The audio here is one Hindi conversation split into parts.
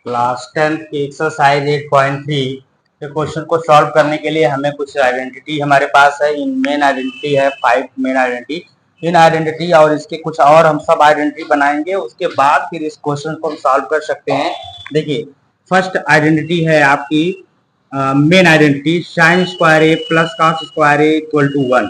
क्लास 10 की एक्सरसाइज 8.3 के क्वेश्चन को सॉल्व करने के लिए हमें कुछ आइडेंटिटी हमारे पास है। इन मेन आइडेंटिटी है 5 मेन आइडेंटिटी। इन आइडेंटिटी और इसके कुछ और हम सब आइडेंटिटी बनाएंगे, उसके बाद फिर इस क्वेश्चन को हम सॉल्व कर सकते हैं। देखिए, फर्स्ट आइडेंटिटी है आपकी main identity sine square A plus cos square A equal to 1।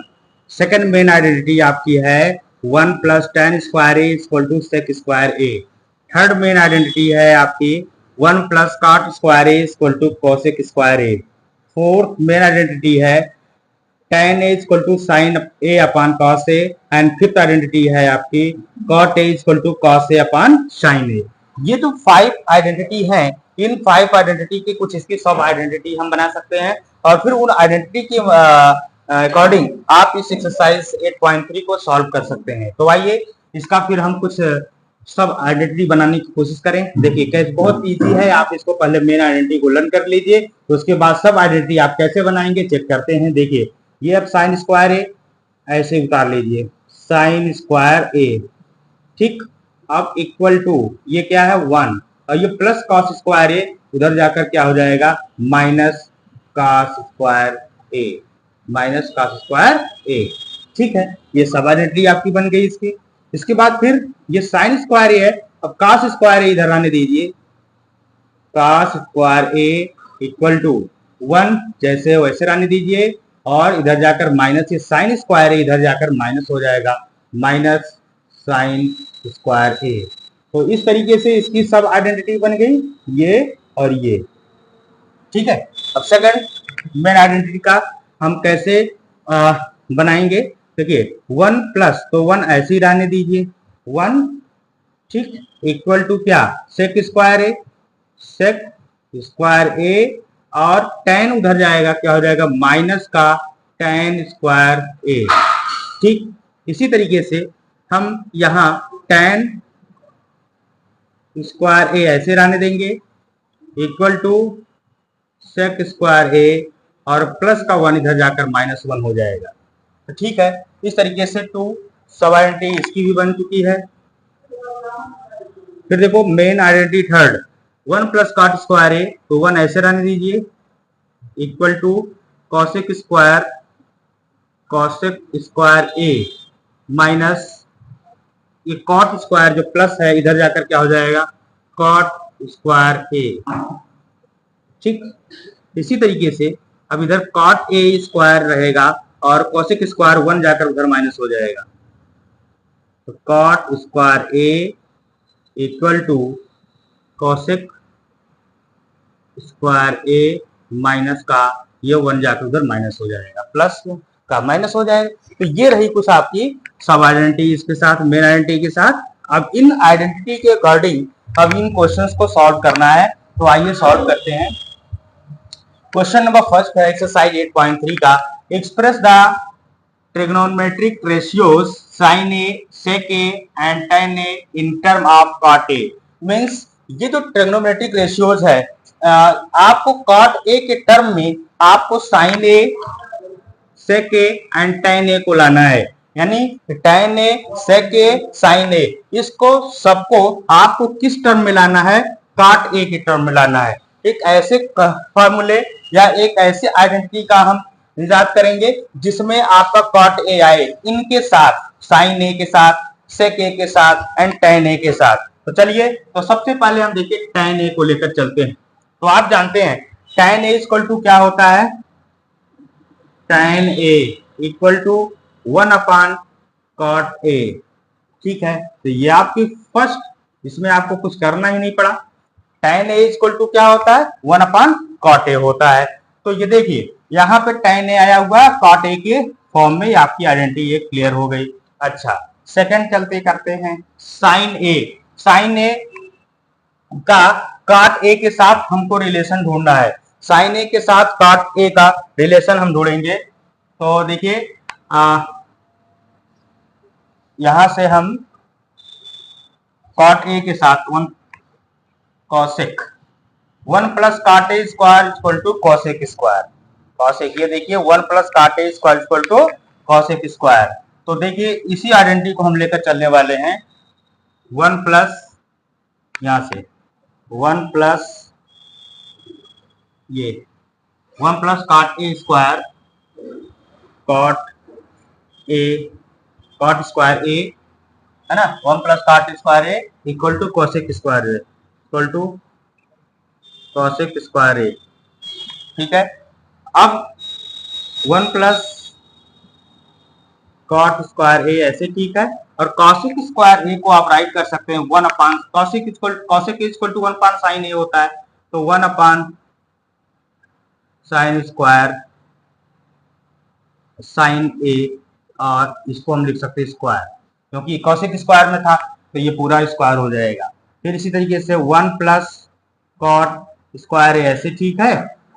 Second main identity आपकी है 1 plus tan square A equal to sec square A. Third main identity है आपकी 1 plus cot square A equal to cosec square A. Fourth main identity है tan A equal to sine A upon cos A. And fifth identity है आपकी cot A equal to cos A upon sine ए। ये जो 5 आइडेंटिटी हैं, इन 5 आइडेंटिटी की कुछ इसकी सब आइडेंटिटी हम बना सकते हैं और फिर उन आइडेंटिटी के अकॉर्डिंग आप इस एक्सरसाइज 8.3 को सॉल्व कर सकते हैं। तो आइए इसका फिर हम कुछ सब आइडेंटिटी बनाने की कोशिश करें। देखिए कैसे बहुत इजी है, आप इसको पहले मेन आइडेंटिटी को लर्न कर लीजिए, तो उसके बाद सब आइडेंटिटी आप कैसे बनाएंगे चेक करते हैं। देखिए ये अब साइन स्क्वायर ए ऐसे उतार लीजिए, साइन स्क्वायर ए, ठीक। अब इक्वल टू ये क्या है 1 और ये प्लस कॉस स्क्वायर ए, उधर जाकर क्या हो जाएगा minus cos square A, minus cos square A. ठीक है, ये सब आइडेंटिटी आपकी बन गई इसकी। इसके बाद फिर ये साइन स्क्वायर ए है, अब कॉस स्क्वायर ए इधर आने दीजिए, cos square A equal to 1 जैसे वैसे आने दीजिए और इधर जाकर माइनस, ये साइन स्क्वायर ए इधर जाकर माइनस हो जाएगा, माइनस साइन स्क्वायर ए। तो इस तरीके से इसकी सब आइडेंटिटी बन गई, ये और ये। ठीक है, अब सेकंड मेन आइडेंटिटी का हम कैसे बनाएंगे। देखिए 1 प्लस, तो 1 ऐसे ही रहने दीजिए 1, ठीक, इक्वल टू क्या sec square A, sec square A और tan उधर जाएगा, क्या हो जाएगा माइनस का tan स्क्वायर ए। ठीक, इसी तरीके से हम यहाँ tan स्क्वायर ए ऐसे रहने देंगे equal to sec square A और प्लस का 1 इधर जाकर -1 हो जाएगा। तो ठीक है, इस तरीके से 2 सब आइडेंटिटी इसकी भी बन चुकी है। फिर देखो main identity third 1 plus cot square A, तो 1 ऐसे रहने दीजिए equal to cosec square A minus ये कॉट स्क्वायर जो प्लस है इधर जाकर क्या हो जाएगा कॉट स्क्वायर ए। ठीक, इसी तरीके से अब इधर कॉट ए स्क्वायर रहेगा और कोसेक स्क्वायर 1 जाकर उधर माइनस हो जाएगा, तो cot square A equal to cosec square A minus का ये 1 जाकर उधर माइनस हो जाएगा, प्लस का माइनस हो जाएगा। तो ये रही कुछ आपकी सब आइडेंटिटी इसके साथ, मेन आइडेंटिटी के साथ। अब इन आइडेंटिटी के अकॉर्डिंग अब इन क्वेश्चंस को सॉल्व करना है, तो आइए सॉल्व करते हैं। क्वेश्चन नंबर फर्स्ट है एक्सरसाइज 8.3 का, express the trigonometric ratios sine A, sec A and tan A in term of cot A. Means ये जो ट्रिग्नोमेट्रिक रेशियोज है, आपको कॉट ए के टर्म में आपको sine A, sec A and tan A को लाना है, यानी tan ए, सेक ए, साइन ए, इसको सबको आपको किस टर्म में लाना है कॉट ए के टर्म में लाना है। एक ऐसे फॉर्मूले या एक ऐसे आइडेंटिटी का हम इजाद करेंगे जिसमें आपका कॉट ए आए, इनके साथ साइन ए के साथ, सेक ए के साथ एंड tan ए के साथ। तो चलिए, तो सबसे पहले हम देखिए tan ए को लेकर चलते हैं। तो आप जानते हैं tan ए इक्वल टू क्या होता है, tan A equal to 1 upon cot A. ठीक है, तो ये आपकी फर्स्ट, इसमें आपको कुछ करना ही नहीं पड़ा। tan ए इक्वल टू क्या होता है 1 अपॉन कॉट ए होता है। तो ये देखिए यहाँ पे tan ए आया हुआ है कॉट ए के फॉर्म में, आपकी आइडेंटिटी ये क्लियर हो गई। अच्छा, सेकंड चलते करते हैं साइन ए। साइन ए का कॉट ए के साथ हमको रिलेशन ढूंढना है, साइन ए के साथ कॉट ए का रिलेशन हम ढूंढेंगे। तो देखिए यहां से हम कॉट ए के साथ 1 cosec 1 plus cot A square equal to cosec square, cosec, ये देखिए 1 plus cot A square equal to cosec square. तो देखिए इसी आइडेंटिटी को हम लेकर चलने वाले हैं 1 प्लस यहां से 1 प्लस ये 1 plus cot A square cot A cot square A है ना, 1 plus cot square A equal to cosec square A equal to cosec square A. ठीक है, अब 1 प्लस कॉट स्क्वायर ए ऐसे ठीक है, और कॉसेक स्क्वायर ए को आप राइट कर सकते हैं 1 upon cosec equal to 1 upon sine A होता है, तो 1 upon sine square sine A, और इसको हम लिख सकते हैं स्क्वायर, क्योंकि कॉसेक स्क्वायर में था तो ये पूरा स्क्वायर हो जाएगा। फिर इसी तरीके से 1 प्लस कॉट स्क्वायर ए ऐसे ठीक है,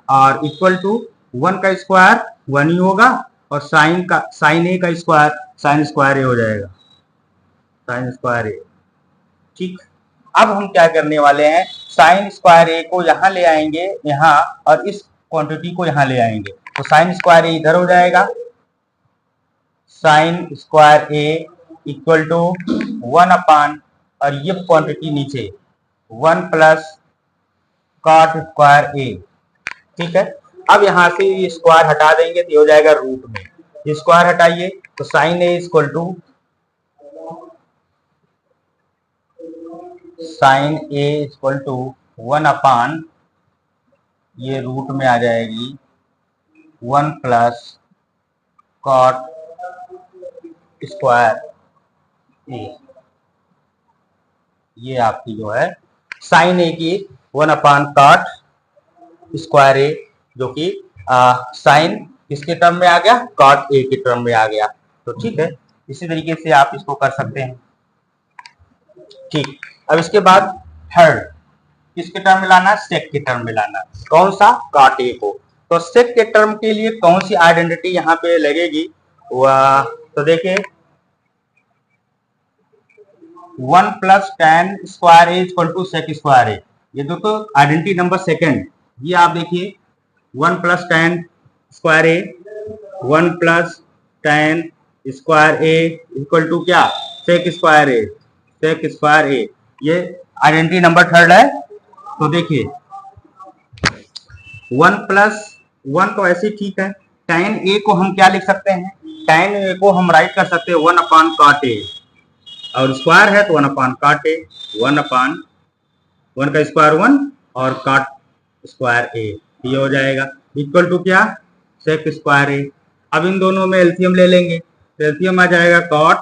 और इक्वल टू 1 का स्क्वायर 1 ही होगा, और साइन ए का स्क्वायर साइन स्क्वायर ए हो जाएगा, साइन स्क्वायर ए। ठीक, अब हम क्या करने वाले हैं, साइन स्क्वायर ए को यहाँ ले आएंगे यहाँ, और इस क्वांटिटी को यहाँ ले आएंगे, तो साइन स्क्वायर ए इधर हो जाएगा, sine square A equal to 1 upon, और ये क्वांटिटी नीचे 1 प्लस कॉट स्क्वायर ए। ठीक है, अब यहाँ से ये स्क्वायर हटा देंगे तो हो जाएगा रूट में, ये स्क्वायर हटाइए तो sine A equal to sine A equal to 1 अपान, ये रूट में आ जाएगी 1 प्लस कॉट स्क्वायर ए। ये आपकी जो है साइन ए की 1 अपान कॉट स्क्वायर ए, जो कि साइन किसके टर्म में आ गया, कॉट ए के टर्म में आ गया। तो ठीक है, इसी तरीके से आप इसको कर सकते हैं। ठीक, अब इसके बाद थर्ड किसके टर्म में लाना, सेक के टर्म में लाना, कौन सा, कॉट ए को। तो सेक के टर्म के लिए कौन सी आइडेंटिटी यहाँ पे लगेगी, वह तो देखिए 1 plus tan square A equal to sec square A, ये दोस्तों आइडेंटिटी नंबर सेकेंड, ये आप देखिए 1 plus tan square A, 1 plus tan square A equal to क्या, sec square A, sec square A, ये आइडेंटिटी नंबर थर्ड है। तो देखिए 1 प्लस 1 तो ऐसे ठीक है, टेन ए को हम क्या लिख सकते हैं, टेन ए को हम राइट कर सकते हैं 1 अपान कॉट ए, और स्क्वायर है तो 1 अपान कॉट ए, 1 अपान 1 का स्क्वायर 1 और कॉट स्क्वायर ए, ये हो जाएगा इक्वल टू क्या, सेक स्क्वायर ए। अब इन दोनों में एलसीएम ले लेंगे, तो एलसीएम आ जाएगा cot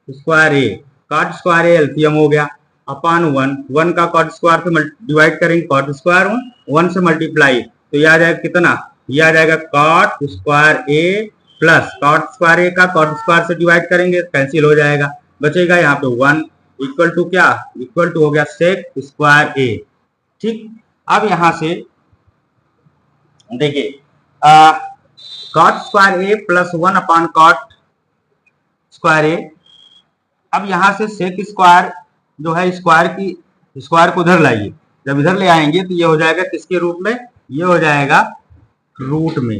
square A, cot square A LCM हो गया, अपान 1 का कॉट स्क्वायर से डिवाइड करेंगे, कॉट स्क्वायर 1 से मल्टीप्लाई, तो ये आ जाएगा कितना, ये आ जाएगा cot square A plus cot square ए का कॉट स्क्वायर से डिवाइड करेंगे, कैंसिल हो जाएगा, बचेगा यहाँ पे 1 इक्वल टू क्या, इक्वल टू हो गया सेक स्क्वायर ए। ठीक, अब यहाँ से देखिए cot square A plus 1 upon cot square ए, अब यहाँ से सेक स्क्वायर जो है स्क्वायर को उधर लाइए, जब इधर ले आएंगे तो ये हो जाएगा किसके रूप में, ये हो जाएगा रूट में,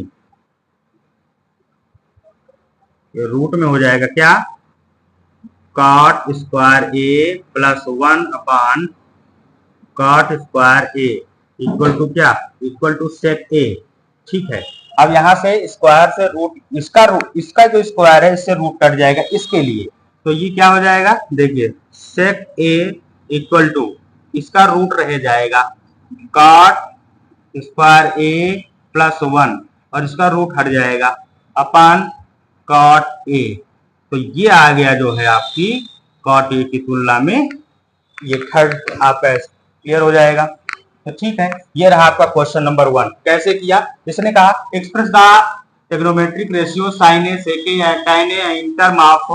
ये रूट में हो जाएगा क्या, cot square A plus 1 upon cot square A equal to क्या, इक्वल टू सेक ए। ठीक है, अब यहाँ से स्क्वायर से रूट, इसका जो स्क्वायर है इससे रूट कट जाएगा इसके लिए, तो ये क्या हो जाएगा, देखिए सेक ए इक्वल टू इसका रूट रह जाएगा कॉट स्क्वायर ए प्लस 1, और इसका रूट हट जाएगा अपान कॉट ए, तो ये आ गया जो है आपकी कॉट ए की तुलना में ये थर्ड आपका क्लियर हो जाएगा। तो ठीक है, ये रहा आपका क्वेश्चन नंबर 1। कैसे किया, इसने कहा express the trigonometric ratio sine A sec A and tan A in term of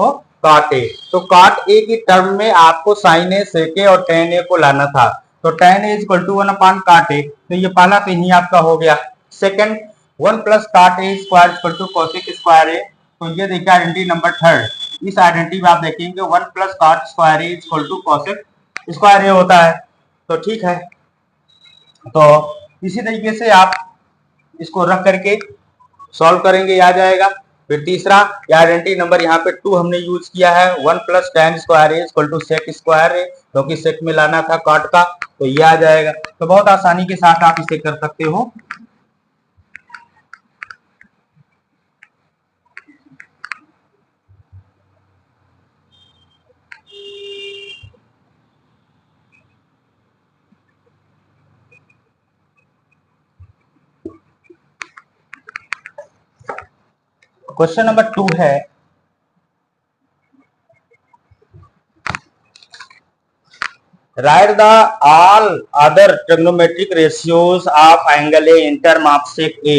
cot A. तो कॉट ए की टर्म में आपको साइन ए सेक ए और tan ए को लाना था, तो tan A equal to 1 upon cot A, तो ये पहला तो यही आपका हो गया। Second 1 plus cot A square equal to cosec square A, तो ये देखिए आइडेंटिटी नंबर थर्ड, इस आइडेंटिटी में आप देखेंगे 1 plus cot square A equal to cosec square A होता है। तो ठीक है, तो इसी तरीके से आप इसको रख करके सॉल्व करेंगे, आ जाएगा। फिर तीसरा आइडेंटिटी नंबर यहाँ पे 2 हमने यूज किया है, 1 plus tan square A equal to sec square A, क्योंकि सेक में लाना था कॉट का, तो ये आ जाएगा। तो बहुत आसानी के साथ आप इसे कर सकते हो। क्वेश्चन नंबर 2 है, write the all other trigonometric ratios of angle A in term of sec A।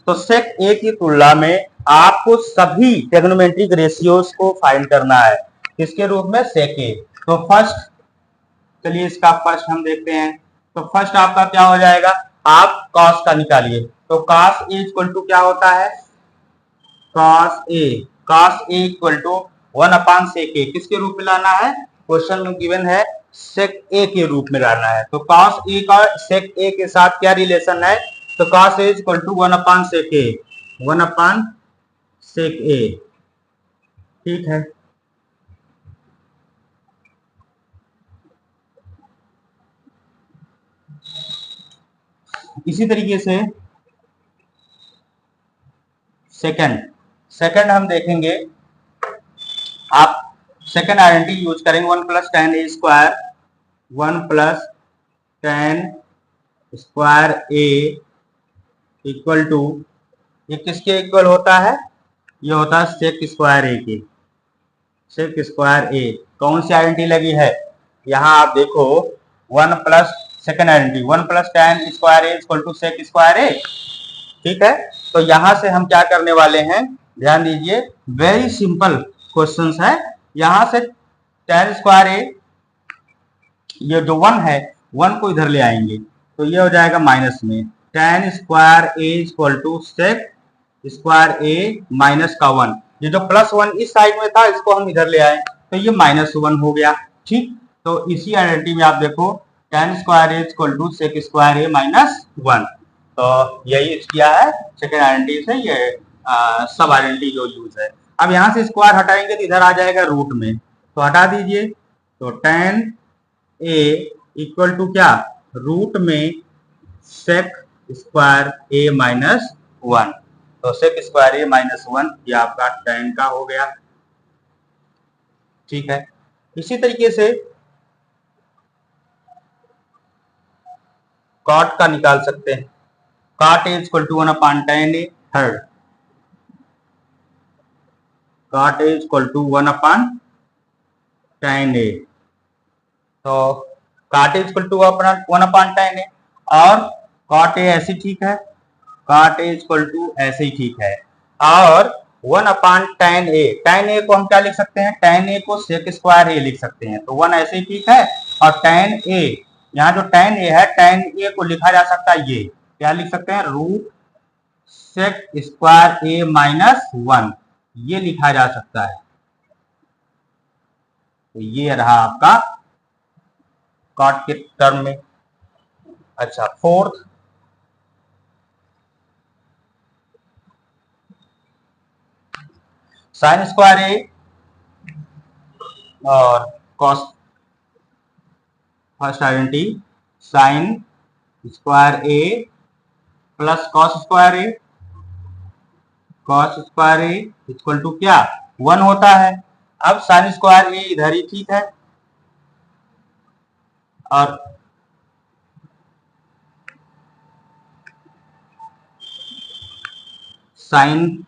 तो sec A की तुलना में आपको सभी ट्रिग्नोमेट्रिक रेशियोज को फाइंड करना है, किसके रूप में, sec A। तो फर्स्ट, चलिए इसका फर्स्ट हम देखते हैं। तो फर्स्ट आपका क्या हो जाएगा, आप cos का निकालिए। तो cos A इक्वल टू क्या होता है, cos A equal to 1 sec A, किसके रूप में लाना है, क्वेश्चन में गिवन है sec A के रूप में लाना है। तो cos A का sec A के साथ क्या रिलेशन है, तो cos A equal to 1 sec A, 1 sec A, ठीक है। इसी तरीके से सेकंड हम देखेंगे, आप सेकंड आइडेंटिटी यूज करेंगे, 1 plus tan A square, 1 plus tan square A equal to, ये किसके इक्वल होता है, ये होता है सेक स्क्वायर ए के, सेक स्क्वायर ए। कौन सी आइडेंटिटी लगी है, यहाँ आप देखो 1 plus second identity 1 plus tan square A equal to sec square A, ठीक है। तो यहां से हम क्या करने वाले हैं, ध्यान दीजिए, वेरी सिंपल क्वेश्चंस है। यहां से tan स्क्वायर ए, ये जो 1 है 1 को इधर ले आएंगे, तो ये हो जाएगा माइनस में, tan square A equal to sec square A minus का 1, ये जो +1 इस साइड में था इसको हम इधर ले आए, तो ये -1 हो गया, ठीक। तो इसी आइडेंटिटी में आप देखो tan square A equal to sec square A -1, तो यही किया है सेकंड आइडेंटिटी से, ये सब आइडेंटिटी जो यूज है। अब यहाँ से स्क्वायर हटाएंगे तो इधर आ जाएगा रूट में, तो हटा दीजिए, तो tan ए इक्वल टू क्या, रूट में सेक स्क्वायर ए -1, तो सेक स्क्वायर ए -1 ये आपका tan का हो गया, ठीक है। इसी तरीके से cot का निकाल सकते हैं, cot A equal to 1 tan A, third cot A equal to 1 tan A, तो cot A equal to 1 tan A, और cot A ऐसे ठीक है, cot A इक्वल टू ऐसे ही ठीक है, और 1 tan A को हम क्या लिख सकते हैं, tan A को सेक स्क्वायर ए लिख सकते हैं, तो 1 ऐसे ही ठीक है। और tan A, यहाँ जो tan A है, tan A को लिखा जा सकता है, ये क्या लिख सकते हैं, रूट सेक स्क्वायर ए -1, ये लिखा जा सकता है। तो ये रहा आपका cot के टर्म में। अच्छा, फोर्थ, साइन स्क्वायर ए और cos, first identity sine square A plus cos square A, cos square A equal to क्या, 1 होता है। अब साइन स्क्वायर ए इधर ही ठीक है, और साइन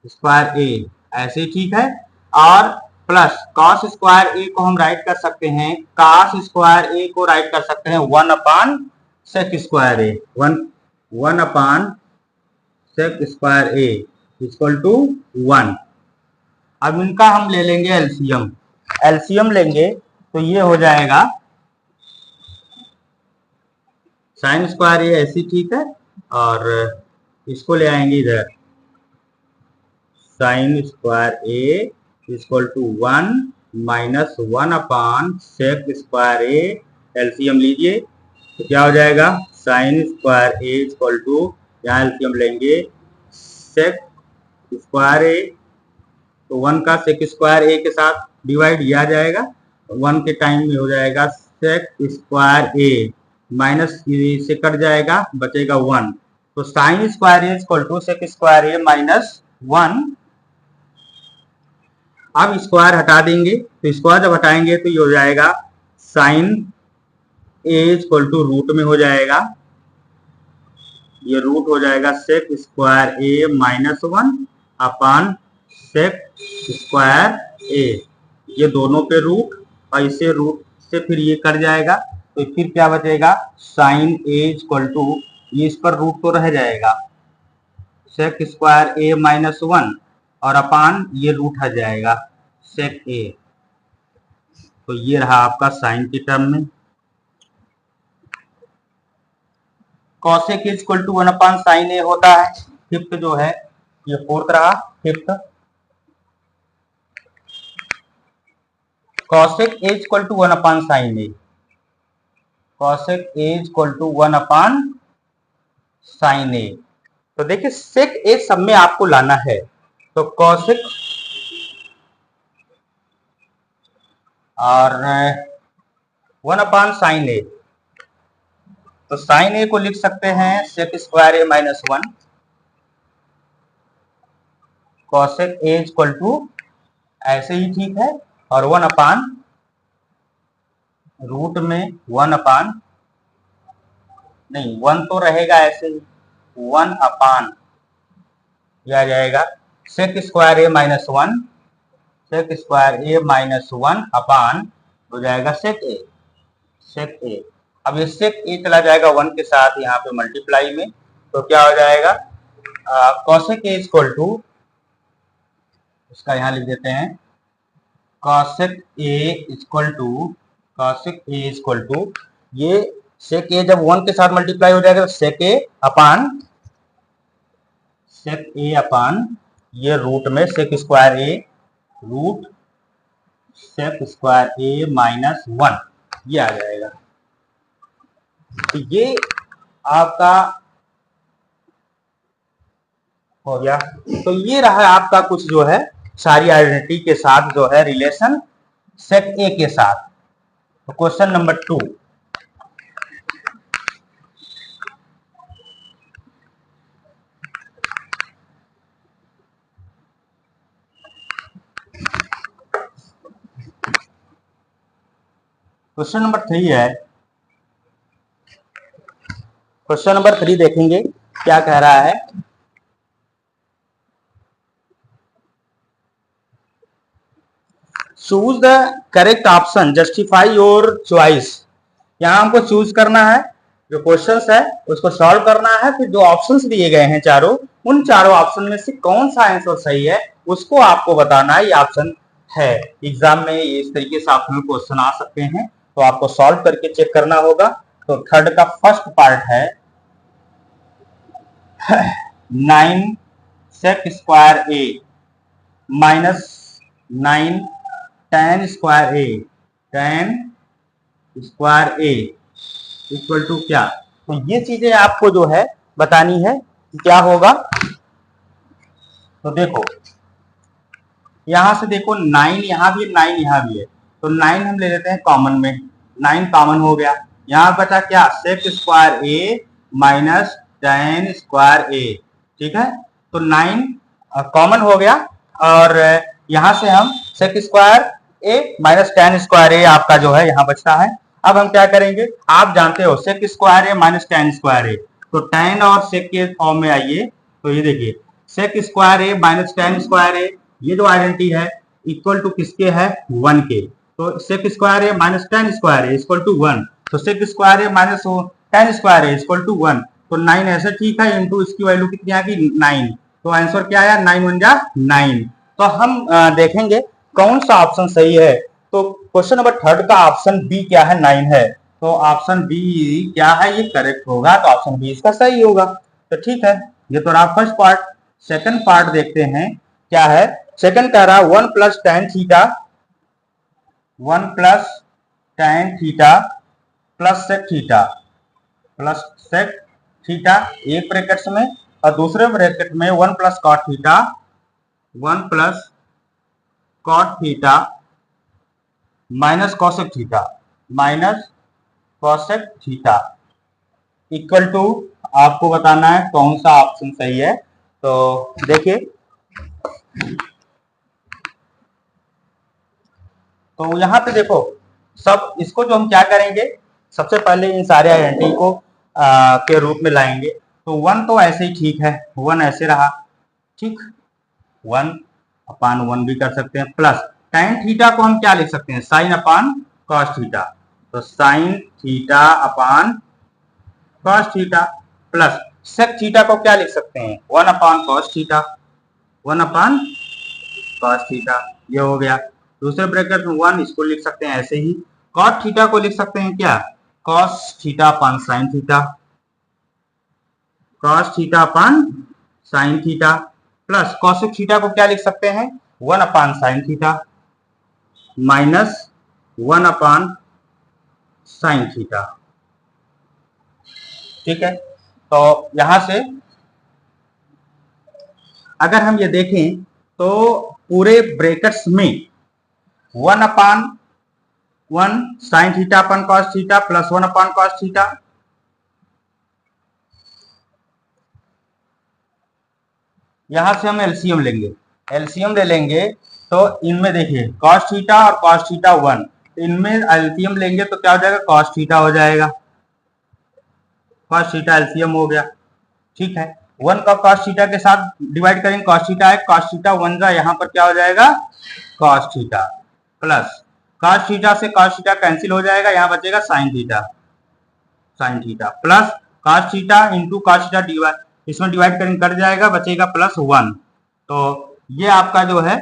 स्क्वायर ए ऐसे ठीक है, और प्लस कॉस स्क्वायर ए को हम राइट कर सकते हैं, कॉस स्क्वायर ए को राइट कर सकते हैं 1 sec square A, 1 sec square A equal to 1। अब इनका हम ले लेंगे एलसीएम, एलसीएम लेंगे तो ये हो जाएगा साइन स्क्वायर ए ऐसी ठीक है, और इसको ले आएंगे इधर, sine square A equal to 1 -1 sec square A, LCM लीजिए तो क्या हो जाएगा, sine square A equal to, यहाँ एलसीएम लेंगे सेक स्क्वायर ए, तो 1 का सेक स्क्वायर ए के साथ डिवाइड किया जाएगा, 1 के टाइम में हो जाएगा सेक स्क्वायर ए माइनस से कट जाएगा, बचेगा 1। तो sine square A equal to sec square A minus 1। अब स्क्वायर हटा देंगे, तो स्क्वायर जब हटाएंगे तो ये हो जाएगा sine A equal to root में हो जाएगा, ये रूट हो जाएगा sec square A minus 1 upon sec square A, ये दोनों पे रूट और इसे रूट से फिर ये कट जाएगा, तो फिर क्या बचेगा साइन ए इक्वल टू, ये इस पर रूट तो रह जाएगा सेक स्क्वायर ए माइनस 1 और अपान ये रूट हट जाएगा सेक ए, तो ये रहा आपका साइन की टर्म में। Cosec equal to 1 upon sine A होता है, फिफ्थ जो है ये फोर्थ रहा, fifth cosec A equal to 1 upon sine A, cosec A equal to 1 upon sine A. तो देखिए सेक ए सब में आपको लाना है, तो कॉसेक और 1 अपान साइन ए, तो साइन ए को लिख सकते हैं sec square A minus 1, cosec A equal to ऐसे ही ठीक है, और 1 अपान रूट में 1 अपान नहीं 1 तो रहेगा ऐसे ही, 1 अपान यह आ जाएगा sec square A minus 1, sec square A minus 1 अपान हो जाएगा सेक ए, सेक ए। अब ये सेक ए चला जाएगा 1 के साथ यहाँ पे मल्टीप्लाई में, तो क्या हो जाएगा कॉसेक ए इक्वल टू, इसका यहाँ लिख देते हैं cosec A equal to, cosec A equal to, ये सेक ए जब 1 के साथ मल्टीप्लाई हो जाएगा तो सेक ए अपान ये रूट में सेक square A, root sec square A minus 1 ये आ जाएगा। तो ये आपका हो गया, तो ये रहा आपका कुछ जो है सारी आइडेंटिटी के साथ जो है रिलेशन सेक ए के साथ। तो क्वेश्चन नंबर 2, क्वेश्चन नंबर 3 है, क्वेश्चन नंबर 3 देखेंगे क्या कह रहा है। Choose the correct option, justify your choice. यहाँ हमको चूज करना है, जो क्वेश्चंस है उसको सॉल्व करना है, फिर जो ऑप्शंस दिए गए हैं चारों, उन चारों ऑप्शन में से कौन सा आंसर सही है उसको आपको बताना है। ये ऑप्शन है, एग्जाम में इस तरीके से ऑप्शनल क्वेश्चन आ सकते हैं, तो आपको सॉल्व करके चेक करना होगा। तो थर्ड का फर्स्ट पार्ट है 9 sec square A minus 9 tan square A, tan square A equal to क्या। तो ये चीजें आपको जो है बतानी है कि क्या होगा। तो देखो यहां से देखो 9 यहां भी 9 यहां भी है, तो 9 हम ले लेते हैं कॉमन में, 9 कॉमन हो गया। यहां बचा क्या sec square A minus tan square A, ठीक है। तो 9 कॉमन हो गया, और यहां से हम सेक square A minus tan square ए आपका जो है यहाँ बचता है। अब हम क्या करेंगे, आप जानते हो सेक square A minus tan square A, तो tan और सेक के फॉर्म में आइए, तो ये देखिए सेक square A minus tan square A, ये जो आइडेंटिटी है इक्वल टू किसके है 1 के, तो sec square A minus tan square A equal to 1, तो sec square A minus tan square A equal to 1, तो 9 ऐसे ठीक है, इंटू इसकी वैल्यू कितनी आ गई 9, तो आंसर क्या आया 9 1 जा 9। तो हम देखेंगे कौन सा ऑप्शन सही है। तो क्वेश्चन नंबर 3 का ऑप्शन बी क्या है 9 है, तो ऑप्शन बी क्या है ये करेक्ट होगा, तो ऑप्शन बी इसका सही होगा। तो ठीक है, ये तो रहा फर्स्ट पार्ट। सेकंड पार्ट देखते हैं क्या है। सेकंड कह रहा 1 plus tan theta, 1 plus tan theta plus sec theta, plus sec theta एक ब्रैकेट्स में, और दूसरे ब्रैकेट में 1 plus cot theta 1 plus cot theta minus cosec theta minus cosec theta equal to, आपको बताना है कौन सा ऑप्शन सही है। तो देखिए, तो यहाँ पे देखो, सब इसको जो हम क्या करेंगे, सबसे पहले इन सारे आइडेंटिटी को के रूप में लाएंगे। तो 1 तो ऐसे ही ठीक है, 1 ऐसे रहा, ठीक, 1 अपान 1 भी कर सकते हैं, प्लस tan थीटा को हम क्या लिख सकते हैं, साइन अपान कॉस थीटा। तो sine theta upon cos theta, plus sec theta को क्या लिख सकते हैं, 1 upon cos theta, 1 upon cos theta, ये हो गया। दूसरे ब्रैकेट में 1, इसको लिख सकते हैं ऐसे ही। कॉट थीटा को लिख सकते हैं क्या, cos theta upon sign theta, cos theta upon sign theta, plus cosec theta को क्या लिख सकते हैं, 1 upon sine theta minus 1 upon sine theta, ठीक है। तो यहां से अगर हम ये देखें तो पूरे ब्रैकेट्स में 1 upon 1 sine theta upon cos theta plus 1 upon cos theta, यहां से हम एलसीएम लेंगे, एलसीएम ले लेंगे तो इनमें देखिए कॉस थीटा और कॉस थीटा 1, इनमें एलसीएम लेंगे तो क्या हो जाएगा, कॉस थीटा हो जाएगा, कॉस थीटा एलसीएम हो गया, ठीक है। 1 का कॉस थीटा के साथ डिवाइड करेंगे, कॉस थीटा है, कॉस थीटा 1 का यहाँ पर क्या हो जाएगा, cos theta, plus cos theta से कॉस थीटा कैंसिल हो जाएगा, यहाँ बचेगा sine theta, sine theta, plus cos theta into cos theta divide, इसमें डिवाइड करेंगे कट जाएगा, बचेगा प्लस 1। तो ये आपका जो है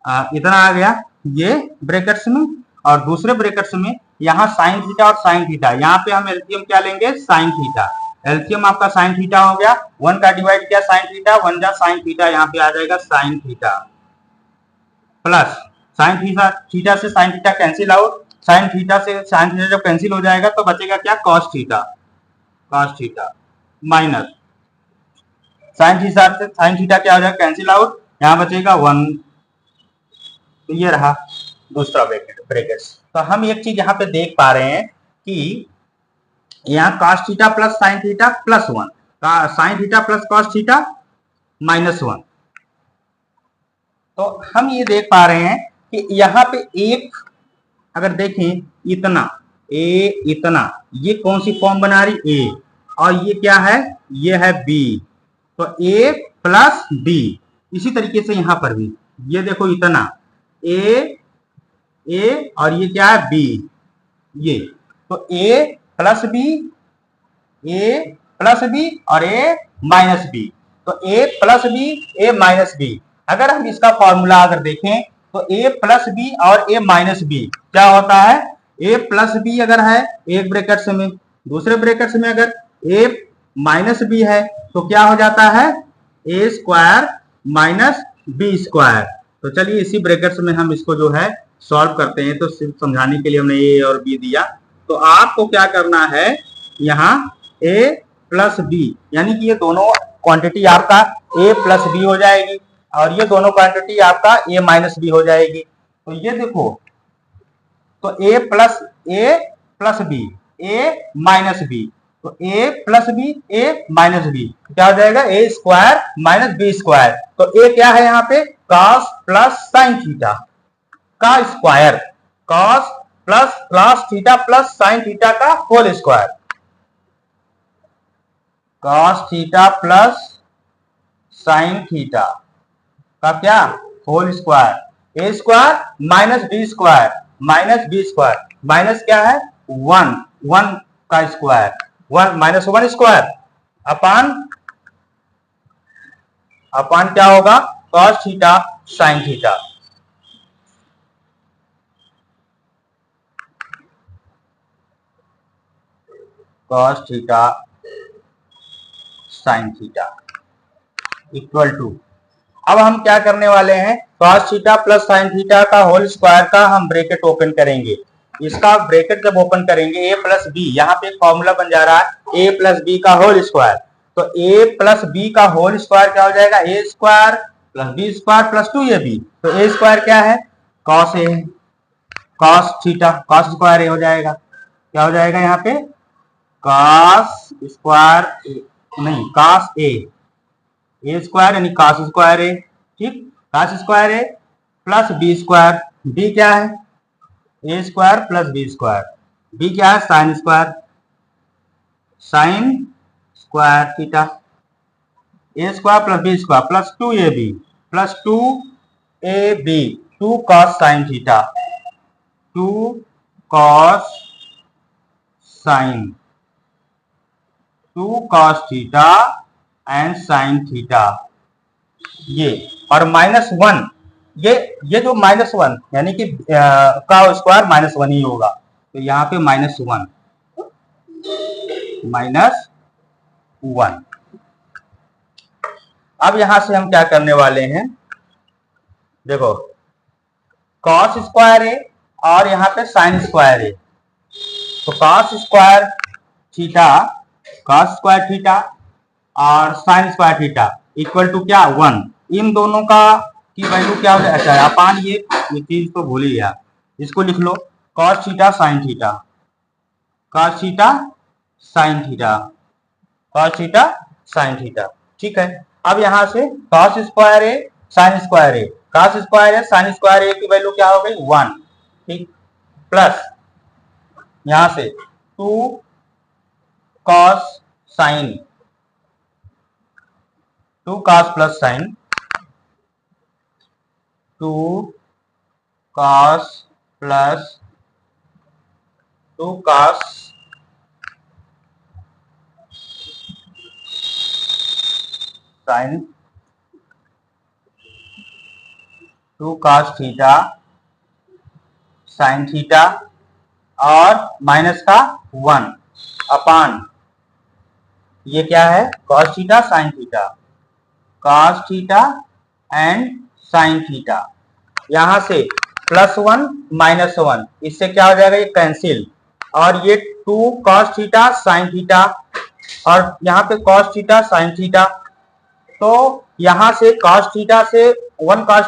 इतना आ गया ये ब्रैकेट्स में, और दूसरे ब्रैकेट्स में यहाँ साइन थीटा और साइन थीटा, यहाँ पे हम एलसीएम क्या लेंगे, साइन थीटा, एलसीएम आपका साइन थीटा हो गया, 1 का डिवाइड किया साइन थीटा, 1 जा साइन थीटा, यहाँ पे आ जाएगा sine theta, plus sine theta, theta से sine theta cancel out, sine theta से साइन थीटा जब कैंसिल हो जाएगा तो बचेगा क्या, cos theta, cos theta minus sine theta से साइन थीटा क्या हो जाएगा, कैंसिल आउट, यहाँ बचेगा 1। तो ये रहा दूसरा ब्रैकेट्स। तो हम एक चीज यहाँ पे देख पा रहे हैं कि यहाँ cos theta plus sine theta plus 1, sine theta plus cos theta minus 1। तो हम ये देख पा रहे हैं कि यहाँ पे एक, अगर देखें इतना ए, इतना, ये कौन सी फॉर्म बना रही, ए, और ये क्या है, ये है बी, तो ए प्लस बी। इसी तरीके से यहां पर भी ये देखो इतना ए, ए और ये क्या है बी, ये तो A plus B, A plus B और ए माइनस बी, तो A plus B, A minus B. अगर हम इसका फॉर्मूला अगर देखें तो ए प्लस बी और ए माइनस बी क्या होता है, ए प्लस बी अगर है एक ब्रैकेट में, दूसरे ब्रैकेट में अगर ए माइनस बी है तो क्या हो जाता है, A square minus B square. तो चलिए इसी ब्रैकेट्स में हम इसको जो है सॉल्व करते हैं। तो सिर्फ समझाने के लिए हमने ए और बी दिया, तो आपको क्या करना है, यहाँ ए प्लस बी, यानी कि ये दोनों क्वांटिटी आपका ए प्लस बी हो जाएगी और ये दोनों क्वांटिटी आपका ए माइनस बी हो जाएगी। तो ये देखो, तो A plus B, A minus B, तो A plus B, A minus B क्या हो जाएगा, A square minus B square. तो ए क्या है यहाँ पे, कॉस प्लस साइन थीटा का स्क्वायर, cos plus cos theta plus sine theta का whole square, cos theta plus sine theta का क्या, whole square, A square minus B square, minus B square, minus क्या है 1, 1 का square, 1 minus 1 square upon, upon क्या होगा, cos theta sine theta. Cos theta sine theta equal to, अब हम क्या करने वाले हैं, cos theta plus sine theta का होल स्क्वायर का हम ब्रैकेट ओपन करेंगे। इसका ब्रैकेट जब ओपन करेंगे ए प्लस बी, यहाँ पे फॉर्मूला बन जा रहा है ए प्लस बी का होल स्क्वायर, तो ए प्लस बी का होल स्क्वायर क्या हो जाएगा, A square plus B square plus 2ab। तो ए स्क्वायर क्या है, कॉस ए है, cos theta, cos square A हो जाएगा। क्या हो जाएगा यहाँ पे, कॉस स्क्वायर नहीं कॉस ए स्क्वायर यानी कॉस स्क्वायर ए, ठीक, cos square A plus B square, B क्या है, A square plus B square, B क्या है, sine square, sine square theta, A square plus B square plus 2ab plus 2ab 2 cos sine theta, 2 cos sine, 2 cos theta and sine theta, ये और -1, ये जो -1 यानी कि का स्क्वायर -1 ही होगा, तो यहाँ पे -1 -1। अब यहां से हम क्या करने वाले हैं, देखो cos स्क्वायर ए और यहाँ पे साइन स्क्वायर ए, तो cos square theta, cos square theta और sine square theta equal to क्या, 1। इन दोनों का की वैल्यू क्या हो जाए, अच्छा अपान ये चीज तो भूल ही गया, इसको लिख लो cos theta sine theta, cos theta sine theta, cos theta sine theta, ठीक है। अब यहां से cos स्क्वायर ए साइन स्क्वायर ए, cos स्क्वायर ए साइन स्क्वायर ए की वैल्यू क्या हो गई, 1, ठीक, प्लस यहां से 2 cos sine, 2 cos plus sine, 2 cos plus 2 cos sine, 2 cos theta sine theta और माइनस का 1 अपान ये क्या है, cos theta sine theta, cos theta and sine theta, यहां से +1 -1, इससे क्या हो जाएगा, ये कैंसिल, और ये 2 cos थीटा साइन थीटा और यहाँ पे cos थीटा साइन थीटा, तो यहां से cos थीटा से 1 cos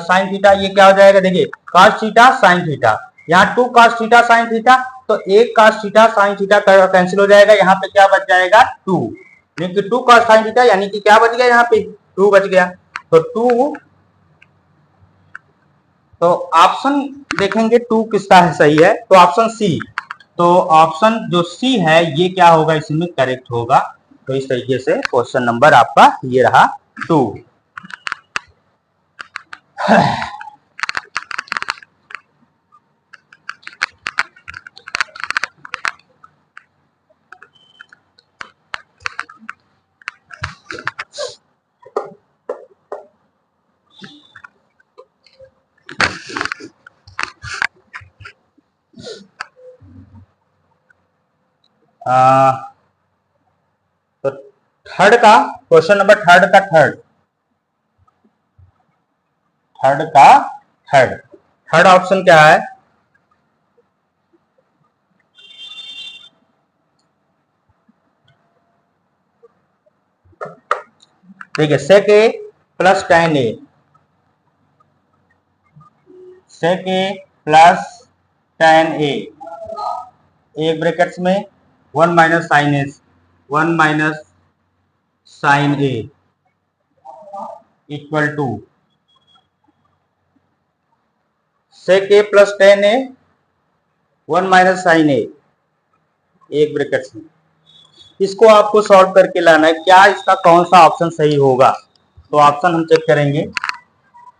साइन थीटा, ये क्या हो जाएगा, देखिए cos थीटा साइन थीटा, यहाँ 2 cos थीटा साइन थीटा, तो 1 cos theta sine theta cancel हो जाएगा, यहाँ पे क्या बच जाएगा 2, यानी कि 2 cos साइन थीटा, यानी कि क्या बच गया, यहाँ पे 2 बच गया, तो 2, तो ऑप्शन देखेंगे 2 किसका है सही है, तो ऑप्शन सी, तो ऑप्शन जो सी है ये क्या होगा, इसमें करेक्ट होगा। तो इस तरीके से क्वेश्चन नंबर आपका ये रहा 2। तो थर्ड का क्वेश्चन नंबर थर्ड का थर्ड ऑप्शन क्या है, देखिए sec a plus tan a, sec a plus tan a, एक ब्रैकेट्स में 1 minus sine S, 1 minus sine A equal to sec a plus tan a 1 minus sine A, एक ब्रैकेट्स में, इसको आपको सॉल्व करके लाना है, क्या इसका कौन सा ऑप्शन सही होगा, तो ऑप्शन हम चेक करेंगे।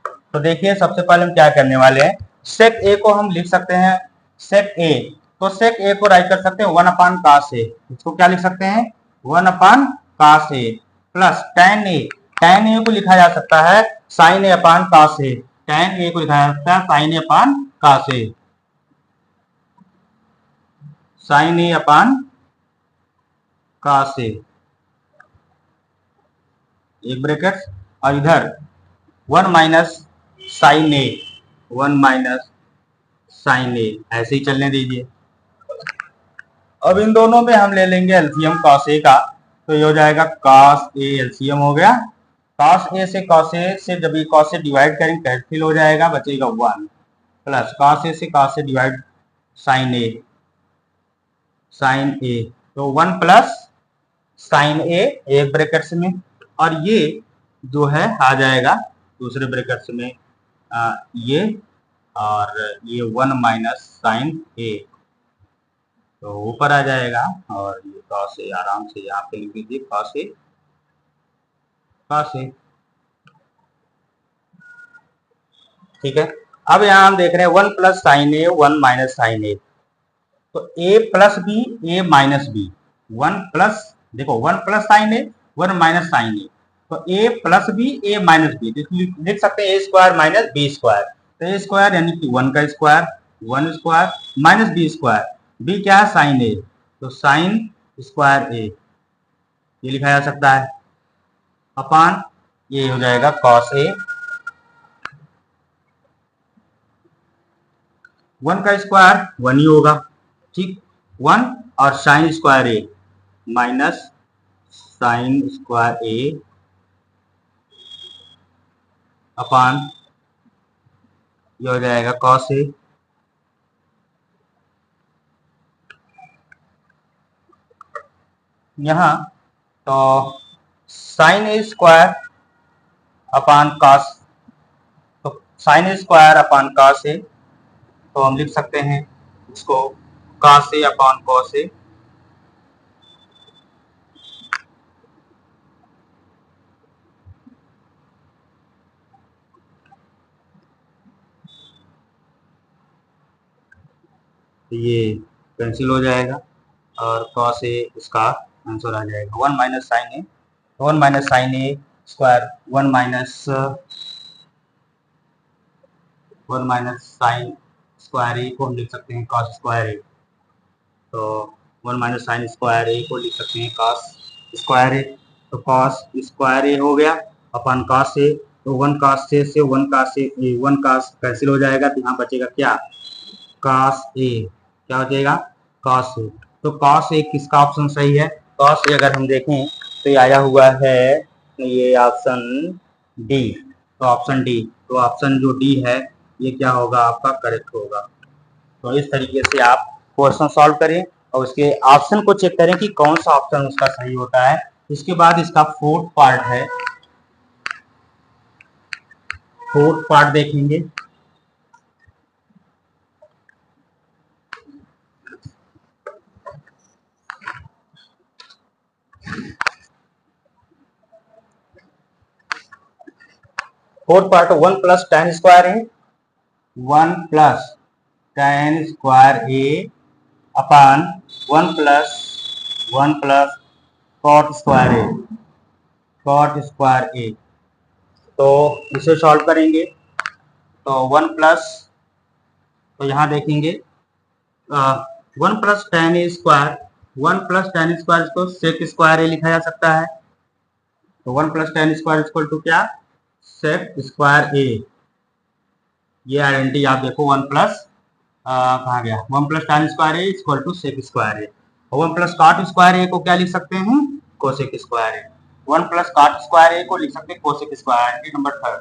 तो देखिए सबसे पहले हम क्या करने वाले हैं, sec a को हम लिख सकते हैं sec a, तो sec a को राइट कर सकते हैं 1 अपान cos a, इसको क्या लिख सकते हैं 1 अपान cos a, plus tan a को लिखा जा सकता है sin a upon cos a, tan a को लिखा जा सकता है sin a upon cos a, sin a upon cos a, एक ब्रैकेट, और इधर 1 minus sine A, 1 minus sine ए, ऐसे ही चलने दीजिए। अब इन दोनों में हम ले लेंगे एलसीएम cos a का, तो ये हो जाएगा cos a, एलसीएम हो गया कॉस ए से जब ये कॉस से डिवाइड करेंगे कैंसिल हो जाएगा, बचेगा 1 प्लस कॉस ए से कॉस से डिवाइड साइन ए तो 1 प्लस साइन ए एक ब्रैकेट्स में, और ये जो है आ जाएगा दूसरे ब्रैकेट्स में ये, और ये 1 माइनस साइन ए तो ऊपर आ जाएगा, और ये कॉस ए आराम से यहाँ पे लिख दीजिए कॉस ए ठीक है। अब यहाँ हम देख रहे हैं 1 plus sine A 1 minus sine A, तो A plus B A minus B, 1 plus देखो 1 plus sine A 1 minus sine A, तो A plus B A minus B लिख सकते हैं A square minus B square, तो ए स्क्वायर यानी कि 1 का square 1 square minus B square, B क्या है साइन ए, तो साइन स्क्वायर ए ये लिखा जा सकता है अपान ये हो जाएगा कॉस ए, 1 का स्क्वायर 1 ही होगा ठीक 1, और sine square A minus sign square A अपान ये हो जाएगा कॉस ए, यहाँ तो साइन ए स्क्वायर अपान कॉस, तो sine square upon cos A, तो हम लिख सकते हैं इसको cos A upon cos A, ये कैंसिल हो जाएगा और कॉस ए इसका आंसर आ जाएगा 1 minus sine A, 1 minus sine A square 1 minus sign square ए को हम लिख सकते हैं कॉस स्क्वायर ए, तो 1 माइनस साइन स्क्वायर ए को लिख सकते हैं कॉस स्क्वायर ए, तो कॉस स्क्वायर ए हो गया अपन कॉस ए, तो 1 कॉस ए से 1 कॉस ए 1 कॉस कैंसिल हो जाएगा, तो यहाँ बचेगा क्या कॉस ए, क्या हो जाएगा कॉस ए, तो कॉस ए किसका ऑप्शन सही है, कॉस ए अगर हम देखें तो ये आया हुआ है ये ऑप्शन डी, तो ऑप्शन डी, तो ऑप्शन जो डी है ये क्या होगा आपका करेक्ट होगा। तो इस तरीके से आप क्वेश्चन सॉल्व करें और उसके ऑप्शन को चेक करें कि कौन सा ऑप्शन उसका सही होता है। इसके बाद इसका फोर्थ पार्ट देखेंगे। Fourth part 1 plus tan square A 1 plus tan square A upon 1 plus cot square A, तो इसे सॉल्व करेंगे तो 1 प्लस, तो यहाँ देखेंगे 1 plus tan square 1 plus tan square इसको सेक स्क्वायर ए लिखा जा सकता है, तो 1 plus tan square equal to क्या सेक स्क्वायर ए, ये आइडेंटिटी आप देखो 1 प्लस कहाँ गया 1 plus tan square A equal to sec square A, और 1 प्लस कॉट स्क्वायर ए को क्या लिख सकते हैं cosec square A, 1 plus cot square ए को लिख सकते हैं कोसेक स्क्वायर ए नंबर थर्ड,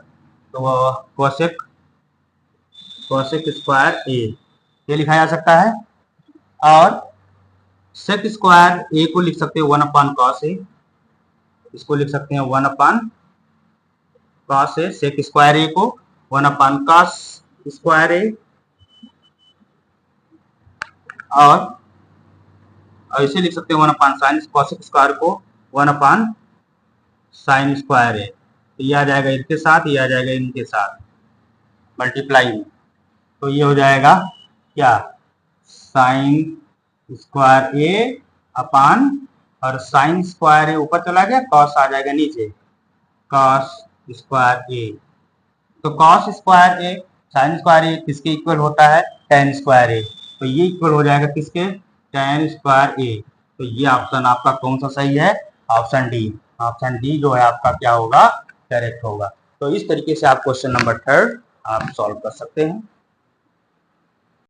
तो कोसेक स्क्वायर ए ये लिखा जा सकता है, और सेक स्क्वायर ए को लिख सकते हैं 1 अपान कॉस ए, इसको लिख सकते हैं 1 upon cos A, sec square ए को 1 अपान कॉस स्क्वायर ए, और इसे लिख सकते हैं 1 अपान साइन कॉसेक स्क्वायर को 1 अपान साइन स्क्वायर ए, तो ये आ जाएगा इनके साथ, ये आ जाएगा इनके साथ मल्टीप्लाई में, तो ये हो जाएगा क्या साइन स्क्वायर ए अपान, और साइन स्क्वायर ए ऊपर चला गया कॉस आ जाएगा नीचे कॉस स्क्वायर ए, तो कॉस स्क्वायर ए साइन स्क्वायर ए किसके इक्वल होता है tan स्क्वायर ए, तो ये इक्वल हो जाएगा किसके tan स्क्वायर ए, तो ये ऑप्शन आपका कौन सा सही है ऑप्शन डी जो है आपका क्या होगा करेक्ट होगा। तो इस तरीके से आप क्वेश्चन नंबर 3 आप सॉल्व कर सकते हैं।